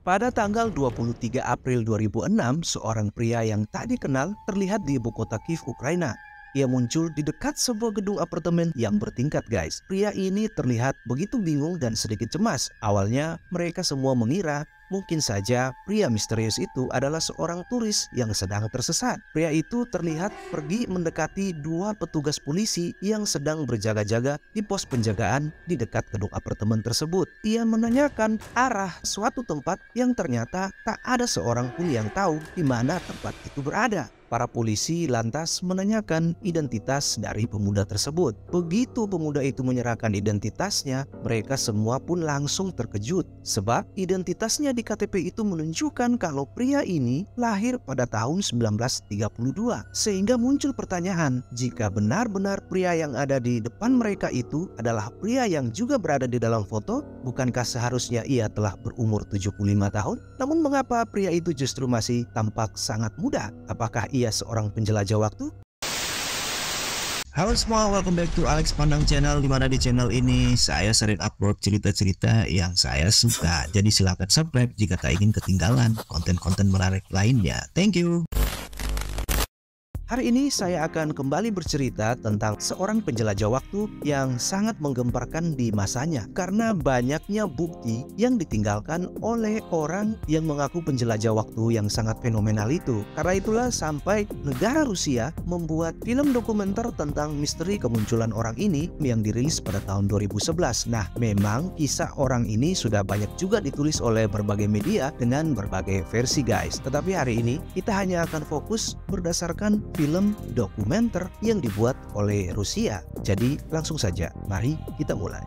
Pada tanggal 23 April 2006, seorang pria yang tak dikenal terlihat di ibu kota Kiev, Ukraina. Ia muncul di dekat sebuah gedung apartemen yang bertingkat, guys. Pria ini terlihat begitu bingung dan sedikit cemas. Awalnya mereka semua mengira mungkin saja pria misterius itu adalah seorang turis yang sedang tersesat. Pria itu terlihat pergi mendekati dua petugas polisi yang sedang berjaga-jaga di pos penjagaan di dekat gedung apartemen tersebut. Ia menanyakan arah suatu tempat yang ternyata tak ada seorang pun yang tahu di mana tempat itu berada. Para polisi lantas menanyakan identitas dari pemuda tersebut. Begitu pemuda itu menyerahkan identitasnya, mereka semua pun langsung terkejut. Sebab identitasnya di KTP itu menunjukkan kalau pria ini lahir pada tahun 1932. Sehingga muncul pertanyaan, jika benar-benar pria yang ada di depan mereka itu adalah pria yang juga berada di dalam foto, bukankah seharusnya ia telah berumur 75 tahun? Namun mengapa pria itu justru masih tampak sangat muda? Apakah ia seorang penjelajah waktu? Halo semua, welcome back to Alex Pandang Channel. Dimana di channel ini saya sering upload cerita-cerita yang saya suka. Jadi silahkan subscribe jika tak ingin ketinggalan konten-konten menarik lainnya. Thank you. Hari ini saya akan kembali bercerita tentang seorang penjelajah waktu yang sangat menggemparkan di masanya karena banyaknya bukti yang ditinggalkan oleh orang yang mengaku penjelajah waktu yang sangat fenomenal itu. Karena itulah sampai negara Rusia membuat film dokumenter tentang misteri kemunculan orang ini yang dirilis pada tahun 2011. Nah, memang kisah orang ini sudah banyak juga ditulis oleh berbagai media dengan berbagai versi, guys. Tetapi hari ini kita hanya akan fokus berdasarkan film dokumenter yang dibuat oleh Rusia. Jadi langsung saja, mari kita mulai.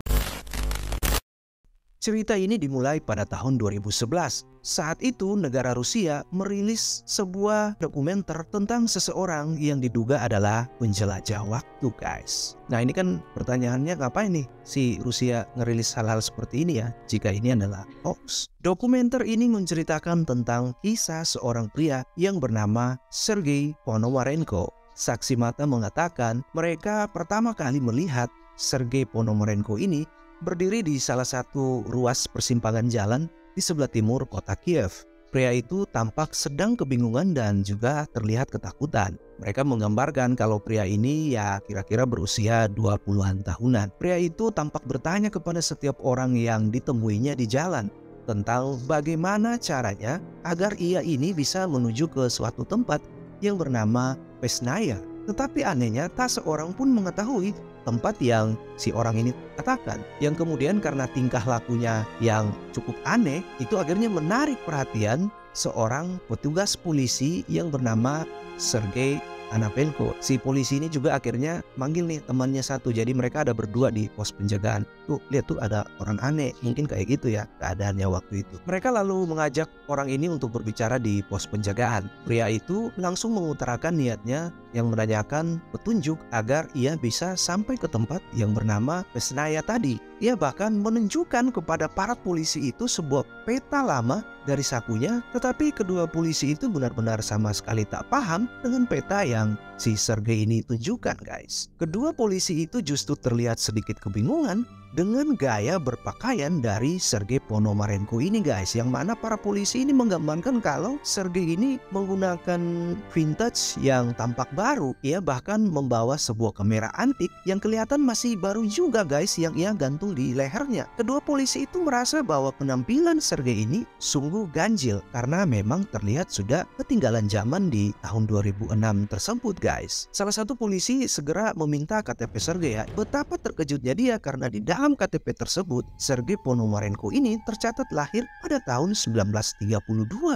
Cerita ini dimulai pada tahun 2011. Saat itu negara Rusia merilis sebuah dokumenter tentang seseorang yang diduga adalah penjelajah waktu, guys. Nah, ini kan pertanyaannya, ngapain nih si Rusia ngerilis hal-hal seperti ini ya, jika ini adalah hoax. Dokumenter ini menceritakan tentang kisah seorang pria yang bernama Sergei Ponomarenko. Saksi mata mengatakan mereka pertama kali melihat Sergei Ponomarenko ini berdiri di salah satu ruas persimpangan jalan di sebelah timur kota Kiev. Pria itu tampak sedang kebingungan dan juga terlihat ketakutan. Mereka menggambarkan kalau pria ini ya kira-kira berusia 20-an tahunan. Pria itu tampak bertanya kepada setiap orang yang ditemuinya di jalan tentang bagaimana caranya agar ia ini bisa menuju ke suatu tempat yang bernama Pesnaya. Tetapi anehnya tak seorang pun mengetahui tempat yang si orang ini katakan. Yang kemudian karena tingkah lakunya yang cukup aneh, itu akhirnya menarik perhatian seorang petugas polisi yang bernama Sergei Anapenko. Si polisi ini juga akhirnya manggil nih temannya satu. Jadi mereka ada berdua di pos penjagaan. Tuh, lihat tuh ada orang aneh. Mungkin kayak gitu ya keadaannya waktu itu. Mereka lalu mengajak orang ini untuk berbicara di pos penjagaan. Pria itu langsung mengutarakan niatnya yang menanyakan petunjuk agar ia bisa sampai ke tempat yang bernama Pesnaya tadi. Ia bahkan menunjukkan kepada para polisi itu sebuah peta lama dari sakunya, tetapi kedua polisi itu benar-benar sama sekali tak paham dengan peta yang si Sergei ini tunjukkan, guys. Kedua polisi itu justru terlihat sedikit kebingungan dengan gaya berpakaian dari Sergei Ponomarenko ini, guys, yang mana para polisi ini menggambarkan kalau Sergei ini menggunakan vintage yang tampak baru. Ia bahkan membawa sebuah kamera antik yang kelihatan masih baru juga, guys, yang ia gantung di lehernya. Kedua polisi itu merasa bahwa penampilan Sergei ini sungguh ganjil karena memang terlihat sudah ketinggalan zaman di tahun 2006 tersebut, guys. Salah satu polisi segera meminta KTP Sergei ya. Betapa terkejutnya dia karena di dalam KTP tersebut, Sergei Ponomarenko ini tercatat lahir pada tahun 1932,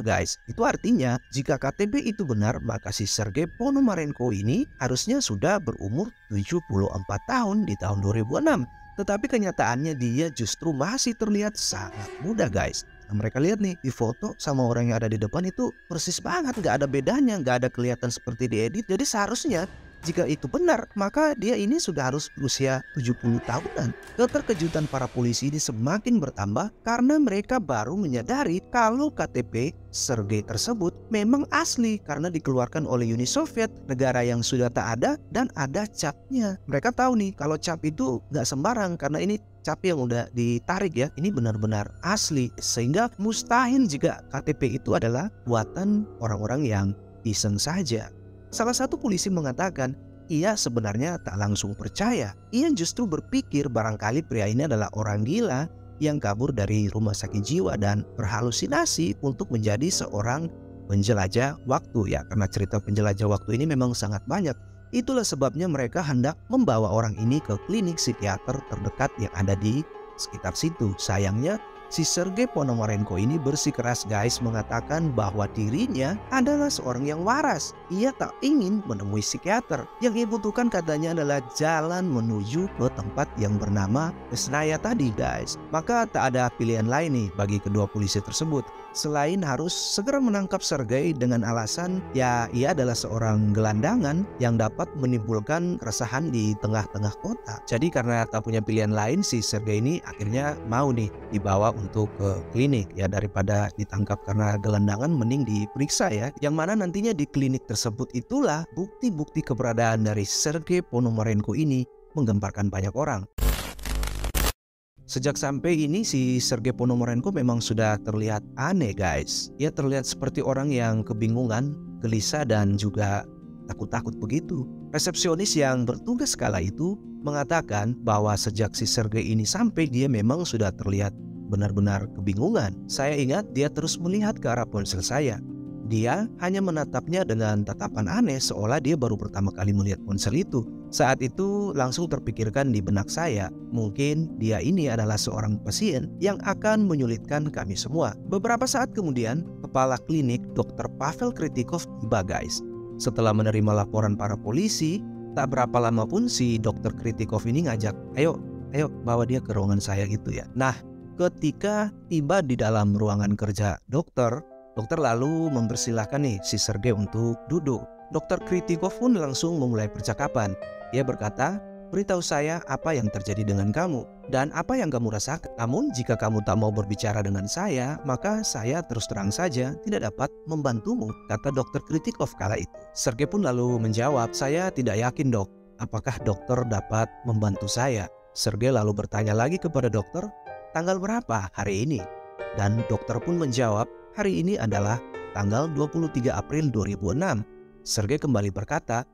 guys. Itu artinya jika KTP itu benar, maka si Sergei Ponomarenko ini harusnya sudah berumur 74 tahun di tahun 2006. Tetapi kenyataannya dia justru masih terlihat sangat muda, guys. Nah, mereka lihat nih di foto sama orang yang ada di depan itu persis banget, nggak ada bedanya, nggak ada kelihatan seperti diedit. Jadi seharusnya jika itu benar, maka dia ini sudah harus berusia 70 tahunan. Keterkejutan para polisi ini semakin bertambah karena mereka baru menyadari kalau KTP Sergei tersebut memang asli karena dikeluarkan oleh Uni Soviet, negara yang sudah tak ada dan ada capnya. Mereka tahu nih kalau cap itu nggak sembarang karena ini cap yang udah ditarik ya. Ini benar-benar asli, sehingga mustahil jika KTP itu adalah buatan orang-orang yang iseng saja. Salah satu polisi mengatakan ia sebenarnya tak langsung percaya. Ia justru berpikir barangkali pria ini adalah orang gila yang kabur dari rumah sakit jiwa dan berhalusinasi untuk menjadi seorang penjelajah waktu ya. Karena cerita penjelajah waktu ini memang sangat banyak. Itulah sebabnya mereka hendak membawa orang ini ke klinik psikiater terdekat yang ada di sekitar situ. Sayangnya si Sergei Ponomarenko ini bersikeras guys, mengatakan bahwa dirinya adalah seorang yang waras. Ia tak ingin menemui psikiater. Yang ia butuhkan katanya adalah jalan menuju ke tempat yang bernama Vesnaya tadi guys. Maka tak ada pilihan lain nih bagi kedua polisi tersebut selain harus segera menangkap Sergei dengan alasan ya ia adalah seorang gelandangan yang dapat menimbulkan keresahan di tengah-tengah kota. Jadi karena tak punya pilihan lain, si Sergei ini akhirnya mau nih dibawa untuk ke klinik ya, daripada ditangkap karena gelandangan mending diperiksa ya. Yang mana nantinya di klinik tersebut itulah bukti-bukti keberadaan dari Sergei Ponomarenko ini menggemparkan banyak orang. Sejak sampai ini si Sergei Ponomarenko memang sudah terlihat aneh guys. Ia terlihat seperti orang yang kebingungan, gelisah dan juga takut-takut begitu. Resepsionis yang bertugas kala itu mengatakan bahwa sejak si Sergei ini sampai dia memang sudah terlihat benar-benar kebingungan. Saya ingat dia terus melihat ke arah ponsel saya. Dia hanya menatapnya dengan tatapan aneh seolah dia baru pertama kali melihat ponsel itu. Saat itu langsung terpikirkan di benak saya, mungkin dia ini adalah seorang pasien yang akan menyulitkan kami semua. Beberapa saat kemudian, kepala klinik Dr. Pavel Kritikov tiba guys. Setelah menerima laporan para polisi, tak berapa lama pun si Dr. Kritikov ini ngajak, ayo bawa dia ke ruangan saya gitu ya. Nah, ketika tiba di dalam ruangan kerja dokter lalu mempersilahkan nih si Sergei untuk duduk. Dr. Kritikov pun langsung memulai percakapan. Ia berkata, beritahu saya apa yang terjadi dengan kamu dan apa yang kamu rasakan. Namun jika kamu tak mau berbicara dengan saya, maka saya terus terang saja tidak dapat membantumu, kata Dr. Kritikov kala itu. Sergei pun lalu menjawab, saya tidak yakin dok, apakah dokter dapat membantu saya. Sergei lalu bertanya lagi kepada dokter, tanggal berapa hari ini? Dan dokter pun menjawab, hari ini adalah tanggal 23 April 2006. Sergei kembali berkata,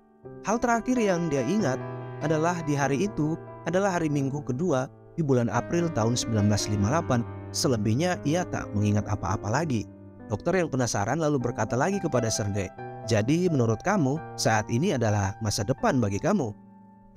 hal terakhir yang dia ingat adalah di hari itu adalah hari Minggu kedua di bulan April tahun 1958. Selebihnya ia tak mengingat apa-apa lagi. Dokter yang penasaran lalu berkata lagi kepada Sergei, jadi menurut kamu saat ini adalah masa depan bagi kamu?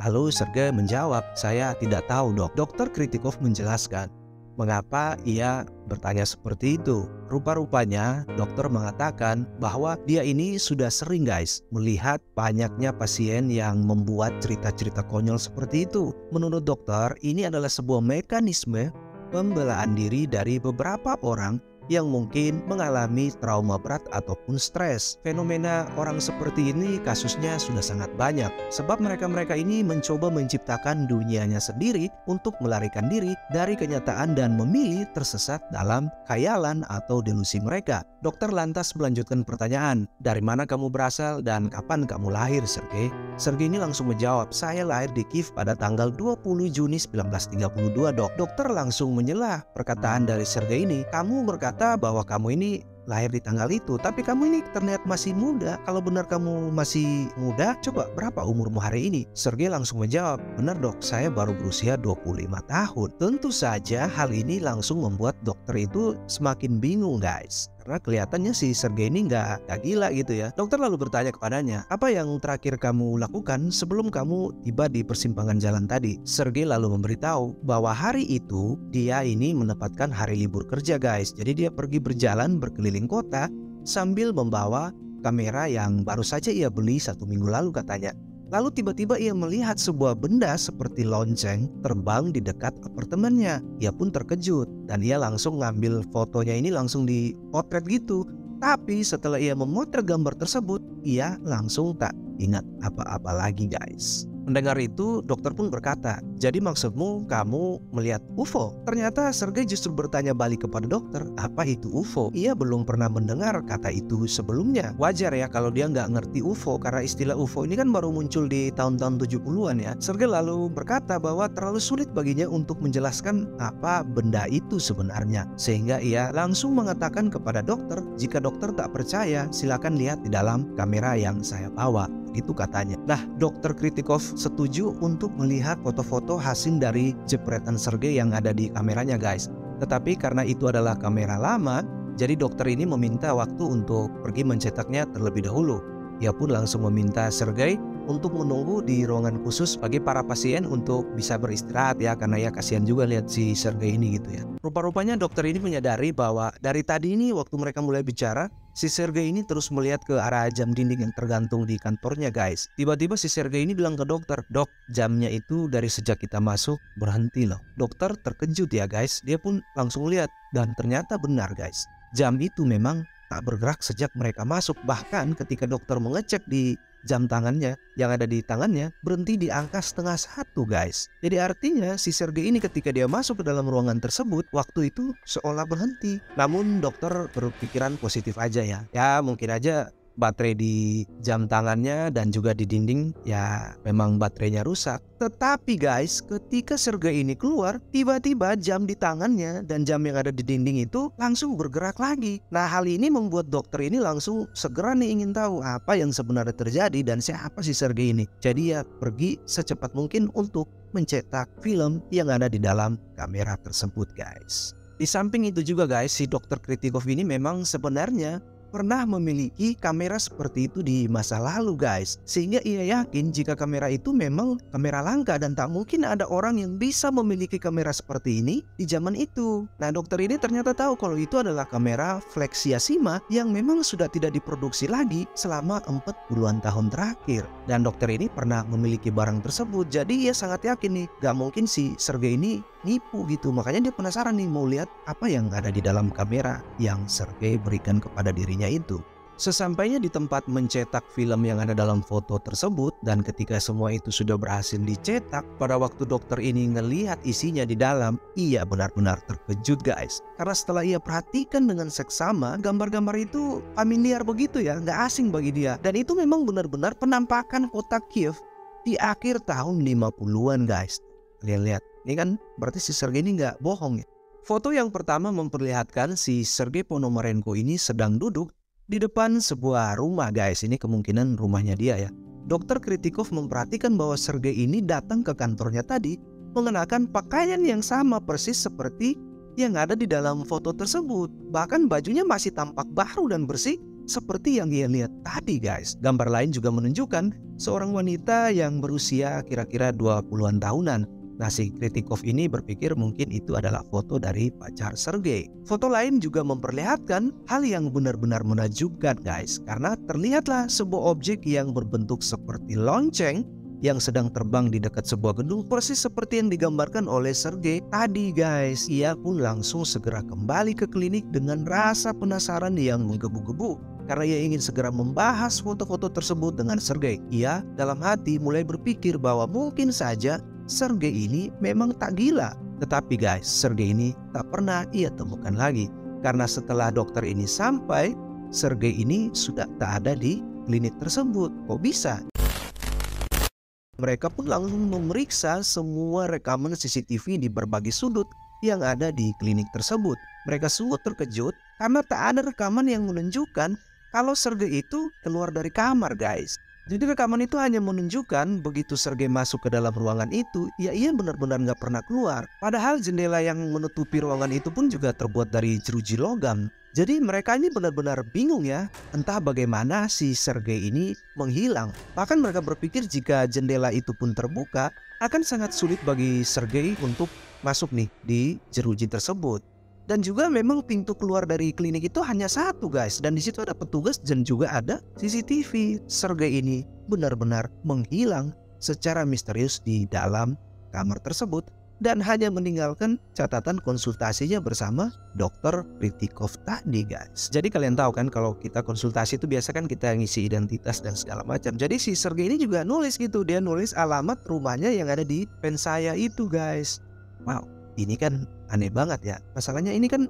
Lalu Sergei menjawab, saya tidak tahu dok. Dokter Kritikov menjelaskan mengapa ia bertanya seperti itu. Rupa-rupanya dokter mengatakan bahwa dia ini sudah sering guys melihat banyaknya pasien yang membuat cerita-cerita konyol seperti itu. Menurut dokter, ini adalah sebuah mekanisme pembelaan diri dari beberapa orang yang mungkin mengalami trauma berat ataupun stres. Fenomena orang seperti ini kasusnya sudah sangat banyak, sebab mereka-mereka ini mencoba menciptakan dunianya sendiri untuk melarikan diri dari kenyataan dan memilih tersesat dalam khayalan atau delusi mereka. Dokter lantas melanjutkan pertanyaan, dari mana kamu berasal dan kapan kamu lahir Sergei? Sergei ini langsung menjawab, saya lahir di Kiev pada tanggal 20 Juni 1932 dok. Dokter langsung menyela perkataan dari Sergei ini, kamu berkata bahwa kamu ini lahir di tanggal itu, tapi kamu ini terlihat masih muda. Kalau benar kamu masih muda, coba berapa umurmu hari ini? Sergei langsung menjawab, benar dok, saya baru berusia 25 tahun. Tentu saja hal ini langsung membuat dokter itu semakin bingung guys, karena kelihatannya si Sergei ini nggak gila gitu ya. Dokter lalu bertanya kepadanya, apa yang terakhir kamu lakukan sebelum kamu tiba di persimpangan jalan tadi? Sergei lalu memberitahu bahwa hari itu dia ini menempatkan hari libur kerja guys. Jadi dia pergi berjalan berkeliling kota sambil membawa kamera yang baru saja ia beli 1 minggu lalu katanya. Lalu tiba-tiba ia melihat sebuah benda seperti lonceng terbang di dekat apartemennya. Ia pun terkejut dan ia langsung ngambil fotonya ini langsung dipotret gitu. Tapi setelah ia memotret gambar tersebut, ia langsung tak ingat apa-apa lagi guys. Mendengar itu, dokter pun berkata, "Jadi maksudmu kamu melihat UFO?" Ternyata Sergei justru bertanya balik kepada dokter, "Apa itu UFO?" Ia belum pernah mendengar kata itu sebelumnya. Wajar ya kalau dia nggak ngerti UFO, karena istilah UFO ini kan baru muncul di tahun-tahun 70-an ya. Sergei lalu berkata bahwa terlalu sulit baginya untuk menjelaskan apa benda itu sebenarnya. Sehingga ia langsung mengatakan kepada dokter, "Jika dokter tak percaya, silakan lihat di dalam kamera yang saya bawa." Itu katanya. Nah, Dokter Kritikov setuju untuk melihat foto-foto hasil dari jepretan Sergei yang ada di kameranya guys. Tetapi karena itu adalah kamera lama, jadi dokter ini meminta waktu untuk pergi mencetaknya terlebih dahulu. Ia pun langsung meminta Sergei untuk menunggu di ruangan khusus bagi para pasien untuk bisa beristirahat ya, karena ya kasihan juga lihat si Sergei ini gitu ya. Rupa-rupanya dokter ini menyadari bahwa dari tadi ini waktu mereka mulai bicara, si Sergei ini terus melihat ke arah jam dinding yang tergantung di kantornya guys. Tiba-tiba si Sergei ini bilang ke dokter, "Dok, jamnya itu dari sejak kita masuk berhenti loh." Dokter terkejut ya guys, dia pun langsung lihat dan ternyata benar guys. Jam itu memang tak bergerak sejak mereka masuk. Bahkan ketika dokter mengecek di jam tangannya yang ada di tangannya berhenti di angka 12:30 guys. Jadi artinya si Sergei ini ketika dia masuk ke dalam ruangan tersebut, waktu itu seolah berhenti. Namun dokter berpikiran positif aja ya. Ya mungkin aja baterai di jam tangannya dan juga di dinding ya memang baterainya rusak. Tetapi guys, ketika Sergei ini keluar, tiba-tiba jam di tangannya dan jam yang ada di dinding itu langsung bergerak lagi. Nah, hal ini membuat dokter ini langsung segera nih ingin tahu apa yang sebenarnya terjadi dan siapa si Sergei ini. Jadi ya pergi secepat mungkin untuk mencetak film yang ada di dalam kamera tersebut guys. Di samping itu juga guys, si Dokter Kritikov ini memang sebenarnya pernah memiliki kamera seperti itu di masa lalu guys. Sehingga ia yakin jika kamera itu memang kamera langka dan tak mungkin ada orang yang bisa memiliki kamera seperti ini di zaman itu. Nah, dokter ini ternyata tahu kalau itu adalah kamera Flexiasima yang memang sudah tidak diproduksi lagi selama 40-an tahun terakhir. Dan dokter ini pernah memiliki barang tersebut, jadi ia sangat yakin nih gak mungkin si Sergei ini nipu gitu. Makanya dia penasaran nih mau lihat apa yang ada di dalam kamera yang Sergei berikan kepada dirinya itu. Sesampainya di tempat mencetak film yang ada dalam foto tersebut dan ketika semua itu sudah berhasil dicetak, pada waktu dokter ini ngelihat isinya di dalam, ia benar-benar terkejut guys. Karena setelah ia perhatikan dengan seksama, gambar-gambar itu familiar begitu ya, nggak asing bagi dia. Dan itu memang benar-benar penampakan kota Kiev di akhir tahun 50-an guys. Kalian lihat, ini kan berarti si Sergei ini nggak bohong ya. Foto yang pertama memperlihatkan si Sergei Ponomarenko ini sedang duduk di depan sebuah rumah guys. Ini kemungkinan rumahnya dia ya. Dokter Kritikov memperhatikan bahwa Sergei ini datang ke kantornya tadi mengenakan pakaian yang sama persis seperti yang ada di dalam foto tersebut. Bahkan bajunya masih tampak baru dan bersih seperti yang ia lihat tadi guys. Gambar lain juga menunjukkan seorang wanita yang berusia kira-kira 20-an tahunan. Nah, si Kritikov ini berpikir mungkin itu adalah foto dari pacar Sergei. Foto lain juga memperlihatkan hal yang benar-benar menakjubkan guys, karena terlihatlah sebuah objek yang berbentuk seperti lonceng yang sedang terbang di dekat sebuah gedung persis seperti yang digambarkan oleh Sergei tadi guys. Ia pun langsung segera kembali ke klinik dengan rasa penasaran yang menggebu-gebu karena ia ingin segera membahas foto-foto tersebut dengan Sergei. Ia dalam hati mulai berpikir bahwa mungkin saja Sergei ini memang tak gila. Tetapi guys, Sergei ini tak pernah ia temukan lagi. Karena setelah dokter ini sampai, Sergei ini sudah tak ada di klinik tersebut. Kok bisa? Mereka pun langsung memeriksa semua rekaman CCTV di berbagai sudut yang ada di klinik tersebut. Mereka sungguh terkejut karena tak ada rekaman yang menunjukkan kalau Sergei itu keluar dari kamar guys. Jadi rekaman itu hanya menunjukkan begitu Sergei masuk ke dalam ruangan itu, ya ia benar-benar nggak pernah keluar. Padahal jendela yang menutupi ruangan itu pun juga terbuat dari jeruji logam. Jadi mereka ini benar-benar bingung ya, entah bagaimana si Sergei ini menghilang. Bahkan mereka berpikir jika jendela itu pun terbuka, akan sangat sulit bagi Sergei untuk masuk nih di jeruji tersebut. Dan juga memang pintu keluar dari klinik itu hanya satu guys. Dan di situ ada petugas dan juga ada CCTV. Sergei ini benar-benar menghilang secara misterius di dalam kamar tersebut. dan hanya meninggalkan catatan konsultasinya bersama Dr. Kritikov tadi guys. Jadi kalian tahu kan kalau kita konsultasi itu biasa kan kita ngisi identitas dan segala macam. Jadi si Sergei ini juga nulis gitu, dia nulis alamat rumahnya yang ada di Pennsaya itu guys. Wow, ini kan aneh banget ya. Masalahnya ini kan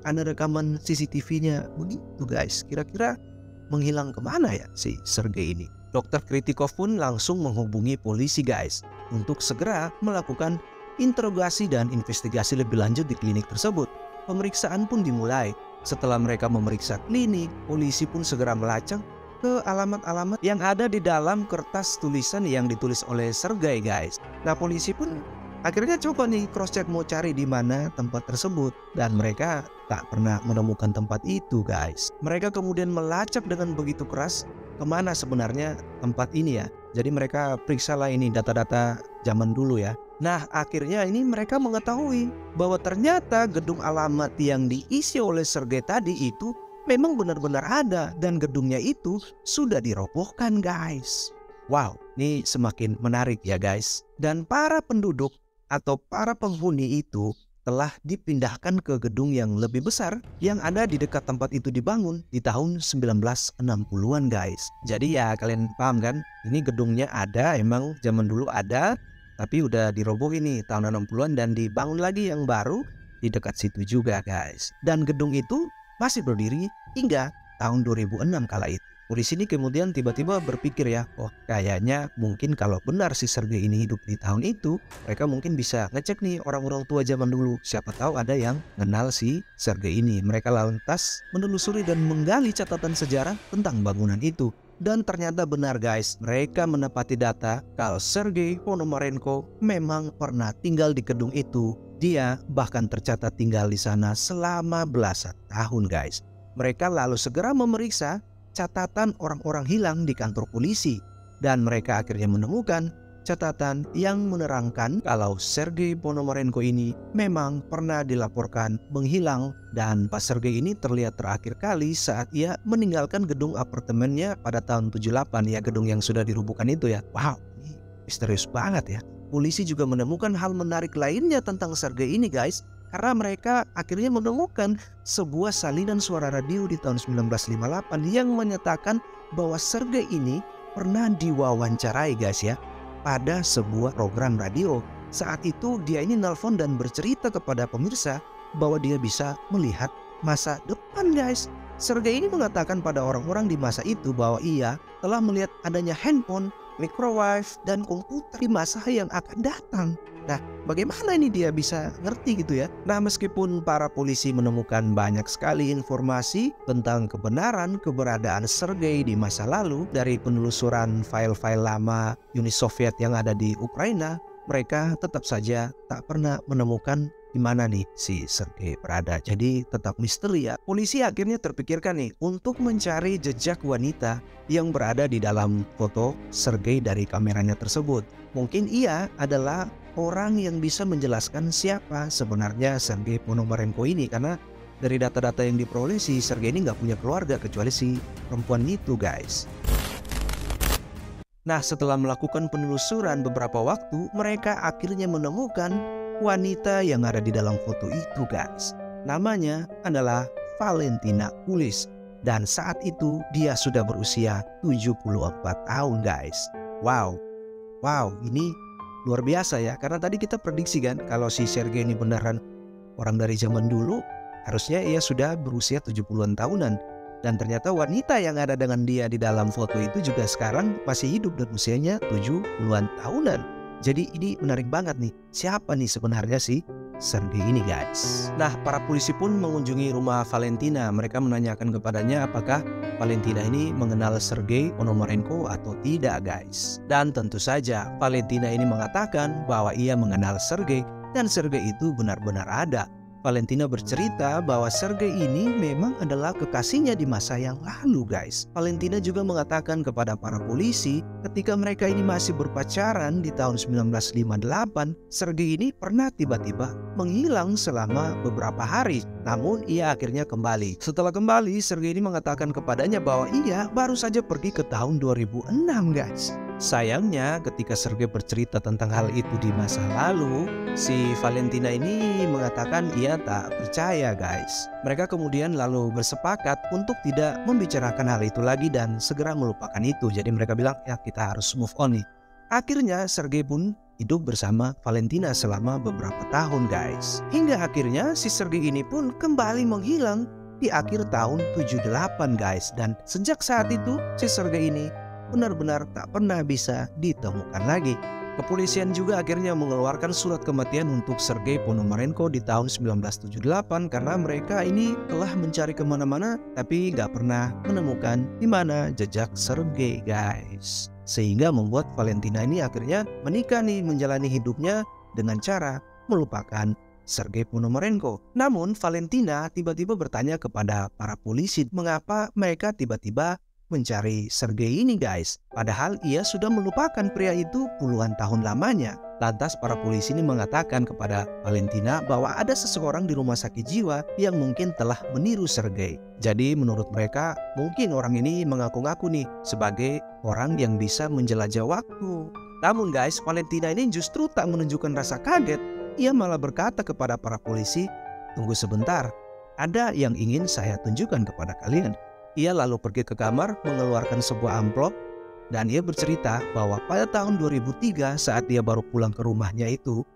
ada rekaman CCTV-nya begitu guys. Kira-kira menghilang kemana ya si Sergei ini? Dr. Kritikov pun langsung menghubungi polisi guys untuk segera melakukan interogasi dan investigasi lebih lanjut di klinik tersebut. Pemeriksaan pun dimulai. Setelah mereka memeriksa klinik, polisi pun segera melacak ke alamat-alamat yang ada di dalam kertas tulisan yang ditulis oleh Sergei guys. Nah, polisi pun akhirnya coba nih cross check mau cari di mana tempat tersebut, dan mereka tak pernah menemukan tempat itu guys. Mereka kemudian melacak dengan begitu keras kemana sebenarnya tempat ini ya. Jadi mereka periksalah ini data-data zaman dulu ya. Nah, akhirnya ini mereka mengetahui bahwa ternyata gedung alamat yang diisi oleh Sergei tadi itu memang benar-benar ada, dan gedungnya itu sudah dirobohkan guys. Wow, ini semakin menarik ya guys. Dan para penduduk atau para penghuni itu telah dipindahkan ke gedung yang lebih besar yang ada di dekat tempat itu dibangun di tahun 1960-an guys. Jadi ya kalian paham kan, ini gedungnya ada, emang zaman dulu ada, tapi udah dirobohin nih tahun 60-an dan dibangun lagi yang baru di dekat situ juga guys. Dan gedung itu masih berdiri hingga tahun 2006 kala itu. Polisi ini kemudian tiba-tiba berpikir ya, oh kayaknya mungkin kalau benar si Sergei ini hidup di tahun itu, mereka mungkin bisa ngecek nih orang-orang tua zaman dulu. Siapa tahu ada yang kenal si Sergei ini. Mereka lantas menelusuri dan menggali catatan sejarah tentang bangunan itu. Dan ternyata benar guys, mereka menepati data kalau Sergei Ponomarenko memang pernah tinggal di gedung itu. Dia bahkan tercatat tinggal di sana selama belasan tahun guys. Mereka lalu segera memeriksa catatan orang-orang hilang di kantor polisi, dan mereka akhirnya menemukan catatan yang menerangkan kalau Sergei Ponomarenko ini memang pernah dilaporkan menghilang, dan Pak Sergei ini terlihat terakhir kali saat ia meninggalkan gedung apartemennya pada tahun 78 ya, gedung yang sudah dirubuhkan itu ya. Wow, ini misterius banget ya. Polisi juga menemukan hal menarik lainnya tentang Sergei ini guys, karena mereka akhirnya menemukan sebuah salinan suara radio di tahun 1958 yang menyatakan bahwa Sergei ini pernah diwawancarai guys ya pada sebuah program radio. Saat itu dia ini nelpon dan bercerita kepada pemirsa bahwa dia bisa melihat masa depan guys. Sergei ini mengatakan pada orang-orang di masa itu bahwa ia telah melihat adanya handphone, microwave, dan komputer di masa yang akan datang. Nah, bagaimana ini dia bisa ngerti gitu ya? Nah, meskipun para polisi menemukan banyak sekali informasi tentang kebenaran keberadaan Sergei di masa lalu dari penelusuran file-file lama Uni Soviet yang ada di Ukraina, mereka tetap saja tak pernah menemukan di mana nih si Sergei berada. Jadi tetap misteri ya. Polisi akhirnya terpikirkan nih untuk mencari jejak wanita yang berada di dalam foto Sergei dari kameranya tersebut. Mungkin ia adalah orang yang bisa menjelaskan siapa sebenarnya Sergei Ponomarenko ini, karena dari data-data yang diperoleh si Sergei ini nggak punya keluarga kecuali si perempuan itu guys. Nah, setelah melakukan penelusuran beberapa waktu, mereka akhirnya menemukan wanita yang ada di dalam foto itu guys. Namanya adalah Valentina Kulis, dan saat itu dia sudah berusia 74 tahun guys. Wow, ini luar biasa ya, karena tadi kita prediksi kan kalau si Sergei ini beneran orang dari zaman dulu, harusnya ia sudah berusia 70-an tahunan. Dan ternyata wanita yang ada dengan dia di dalam foto itu juga sekarang masih hidup dan usianya 70-an tahunan. Jadi ini menarik banget nih, siapa nih sebenarnya si Sergei ini guys. Nah, para polisi pun mengunjungi rumah Valentina. Mereka menanyakan kepadanya apakah Valentina ini mengenal Sergei Ponomarenko atau tidak guys. Dan tentu saja Valentina ini mengatakan bahwa ia mengenal Sergei dan Sergei itu benar-benar ada. Valentina bercerita bahwa Sergei ini memang adalah kekasihnya di masa yang lalu guys. Valentina juga mengatakan kepada para polisi ketika mereka ini masih berpacaran di tahun 1958, Sergei ini pernah tiba-tiba menghilang selama beberapa hari. Namun ia akhirnya kembali. Setelah kembali, Sergei ini mengatakan kepadanya bahwa ia baru saja pergi ke tahun 2006 guys. Sayangnya ketika Sergei bercerita tentang hal itu di masa lalu, si Valentina ini mengatakan ia tak percaya guys. Mereka kemudian lalu bersepakat untuk tidak membicarakan hal itu lagi dan segera melupakan itu. Jadi mereka bilang ya kita harus move on nih. Akhirnya Sergei pun hidup bersama Valentina selama beberapa tahun guys. Hingga akhirnya si Sergei ini pun kembali menghilang di akhir tahun 78 guys. Dan sejak saat itu si Sergei ini benar-benar tak pernah bisa ditemukan lagi. Kepolisian juga akhirnya mengeluarkan surat kematian untuk Sergei Ponomarenko di tahun 1978 karena mereka ini telah mencari kemana-mana tapi gak pernah menemukan di mana jejak Sergei guys. Sehingga membuat Valentina ini akhirnya menikah nih, menjalani hidupnya dengan cara melupakan Sergei Ponomarenko. Namun Valentina tiba-tiba bertanya kepada para polisi mengapa mereka tiba-tiba mencari Sergei ini guys. Padahal ia sudah melupakan pria itu puluhan tahun lamanya. Lantas para polisi ini mengatakan kepada Valentina bahwa ada seseorang di rumah sakit jiwa yang mungkin telah meniru Sergei. Jadi menurut mereka mungkin orang ini mengaku-ngaku nih sebagai orang yang bisa menjelajah waktu. Namun guys, Valentina ini justru tak menunjukkan rasa kaget. Ia malah berkata kepada para polisi, "Tunggu sebentar, ada yang ingin saya tunjukkan kepada kalian." Ia lalu pergi ke kamar mengeluarkan sebuah amplop dan ia bercerita bahwa pada tahun 2003 saat dia baru pulang ke rumahnya itu,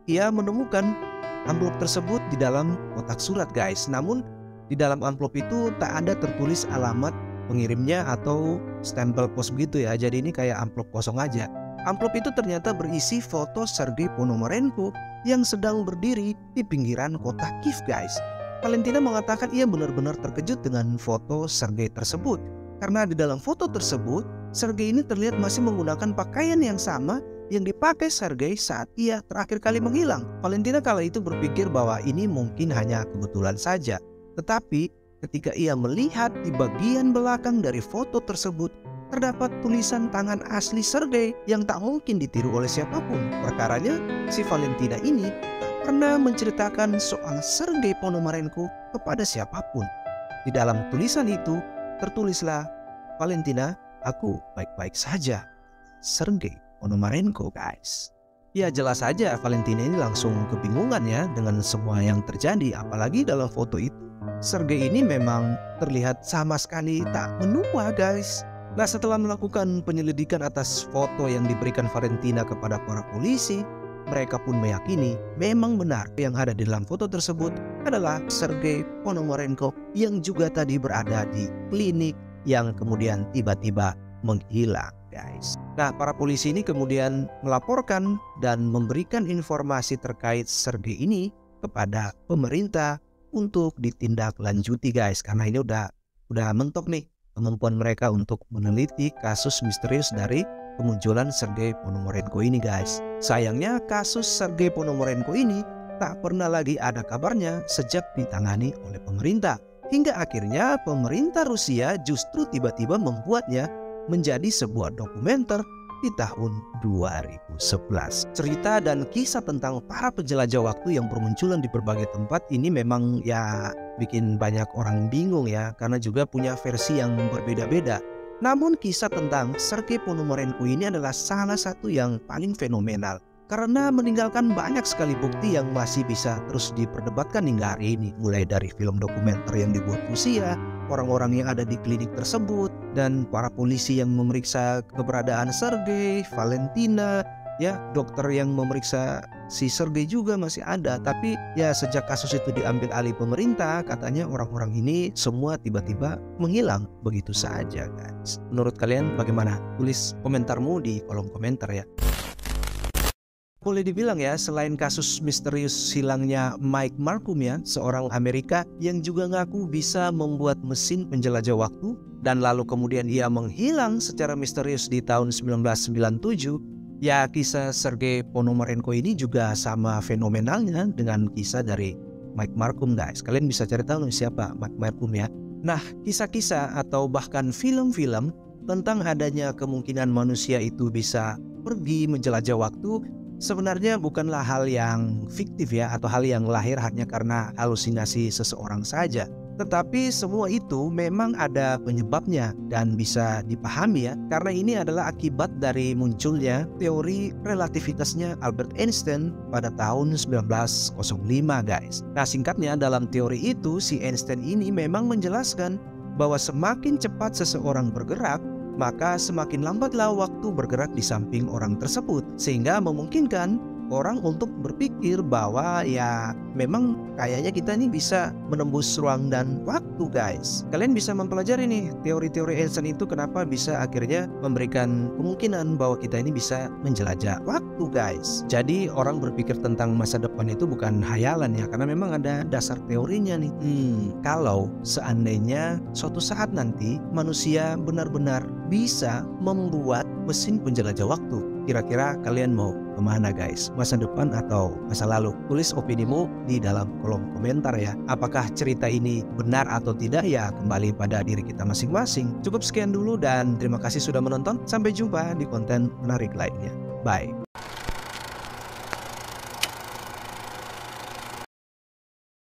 ia menemukan amplop tersebut di dalam kotak surat guys. Namun di dalam amplop itu tak ada tertulis alamat pengirimnya atau stempel pos begitu ya. Jadi ini kayak amplop kosong aja. Amplop itu ternyata berisi foto Sergei Ponomarenko yang sedang berdiri di pinggiran kota Kiev guys. Valentina mengatakan ia benar-benar terkejut dengan foto Sergei tersebut. Karena di dalam foto tersebut, Sergei ini terlihat masih menggunakan pakaian yang sama yang dipakai Sergei saat ia terakhir kali menghilang. Valentina kala itu berpikir bahwa ini mungkin hanya kebetulan saja. Tetapi ketika ia melihat di bagian belakang dari foto tersebut, terdapat tulisan tangan asli Sergei yang tak mungkin ditiru oleh siapapun. Perkaranya, si Valentina ini pernah menceritakan soal Sergei Ponomarenko kepada siapapun. Di dalam tulisan itu tertulislah, "Valentina, aku baik-baik saja. Sergei Ponomarenko guys." Ya jelas saja Valentina ini langsung kebingungan ya dengan semua yang terjadi. Apalagi dalam foto itu Sergei ini memang terlihat sama sekali tak menua guys. Nah setelah melakukan penyelidikan atas foto yang diberikan Valentina kepada para polisi, mereka pun meyakini memang benar yang ada di dalam foto tersebut adalah Sergei Ponomarenko yang juga tadi berada di klinik yang kemudian tiba-tiba menghilang guys. Nah para polisi ini kemudian melaporkan dan memberikan informasi terkait Sergei ini kepada pemerintah untuk ditindaklanjuti guys. Karena ini udah mentok nih kemampuan mereka untuk meneliti kasus misterius dari kemunculan Sergei Ponomarenko ini guys. Sayangnya kasus Sergei Ponomarenko ini tak pernah lagi ada kabarnya sejak ditangani oleh pemerintah. Hingga akhirnya pemerintah Rusia justru tiba-tiba membuatnya menjadi sebuah dokumenter di tahun 2011. Cerita dan kisah tentang para penjelajah waktu yang bermunculan di berbagai tempat ini memang ya bikin banyak orang bingung ya, karena juga punya versi yang berbeda-beda. Namun kisah tentang Sergei Ponomarenko ini adalah salah satu yang paling fenomenal karena meninggalkan banyak sekali bukti yang masih bisa terus diperdebatkan hingga hari ini. Mulai dari film dokumenter yang dibuat Rusia, orang-orang yang ada di klinik tersebut, dan para polisi yang memeriksa keberadaan Sergei, Valentina, ya dokter yang memeriksa si Sergei juga masih ada. Tapi ya sejak kasus itu diambil alih pemerintah, katanya orang-orang ini semua tiba-tiba menghilang begitu saja guys. Menurut kalian bagaimana? Tulis komentarmu di kolom komentar ya. Boleh dibilang ya, selain kasus misterius hilangnya Mike Markham ya, seorang Amerika yang juga ngaku bisa membuat mesin penjelajah waktu, dan lalu kemudian ia menghilang secara misterius di tahun 1997, ya kisah Sergei Ponomarenko ini juga sama fenomenalnya dengan kisah dari Mike Markham guys. Kalian bisa cari tahu siapa Mike Markham ya. Nah, kisah-kisah atau bahkan film-film tentang adanya kemungkinan manusia itu bisa pergi menjelajah waktu sebenarnya bukanlah hal yang fiktif ya, atau hal yang lahir hanya karena halusinasi seseorang saja. Tetapi semua itu memang ada penyebabnya dan bisa dipahami ya, karena ini adalah akibat dari munculnya teori relativitasnya Albert Einstein pada tahun 1905 guys. Nah singkatnya, dalam teori itu si Einstein ini memang menjelaskan bahwa semakin cepat seseorang bergerak, maka semakin lambatlah waktu bergerak di samping orang tersebut, sehingga memungkinkan orang untuk berpikir bahwa ya memang kayaknya kita ini bisa menembus ruang dan waktu guys. Kalian bisa mempelajari nih teori-teori Einstein itu kenapa bisa akhirnya memberikan kemungkinan bahwa kita ini bisa menjelajah waktu guys. Jadi orang berpikir tentang masa depan itu bukan hayalan ya, karena memang ada dasar teorinya nih. Kalau seandainya suatu saat nanti manusia benar-benar bisa membuat mesin penjelajah waktu, kira-kira kalian mau kemana guys? Masa depan atau masa lalu? Tulis opinimu di dalam kolom komentar ya. Apakah cerita ini benar atau tidak ya kembali pada diri kita masing-masing. Cukup sekian dulu dan terima kasih sudah menonton. Sampai jumpa di konten menarik lainnya. Bye.